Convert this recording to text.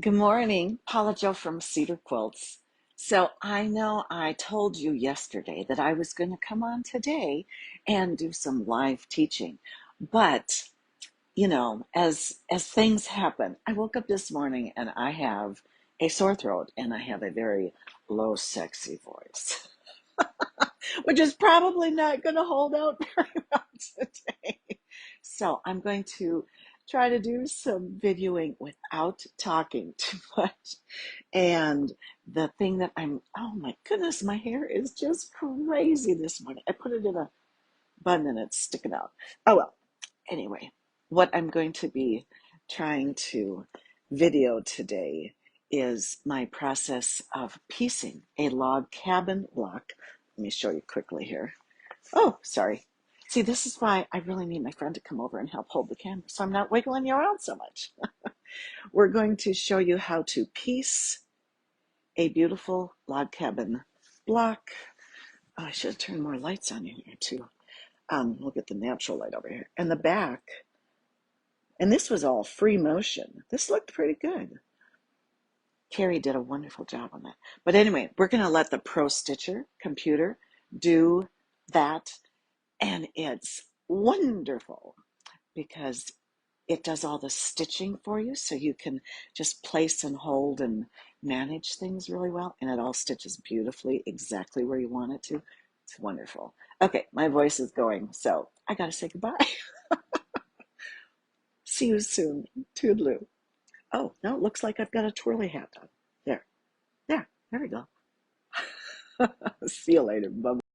Good morning, Paula Joe from Cedar Quilts. So I know I told you yesterday that I was going to come on today and do some live teaching, but as things happen, I woke up this morning and I have a sore throat and I have a very low, sexy voice, which is probably not going to hold out very well today. So I'm going to try to do some videoing without talking too much. And the thing that oh my goodness, my hair is just crazy this morning. I put it in a bun and it's sticking out. Oh well, anyway, what I'm going to be trying to video today is my process of piecing a log cabin block. Let me show you quickly here. Oh, sorry. See, this is why I really need my friend to come over and help hold the camera so I'm not wiggling you around so much. We're going to show you how to piece a beautiful log cabin block. Oh, I should have turned more lights on here too. Look at the natural light over here. And the back, and this was all free motion. This looked pretty good. Carrie did a wonderful job on that. But anyway, we're going to let the Pro Stitcher computer do that. And it's wonderful because it does all the stitching for you, so you can just place and hold and manage things really well, and it all stitches beautifully exactly where you want it to. It's wonderful. Okay, my voice is going, so I gotta say goodbye. See you soon. Toodaloo. Oh, no, it looks like I've got a twirly hat on. There, there we go. See you later. Bye.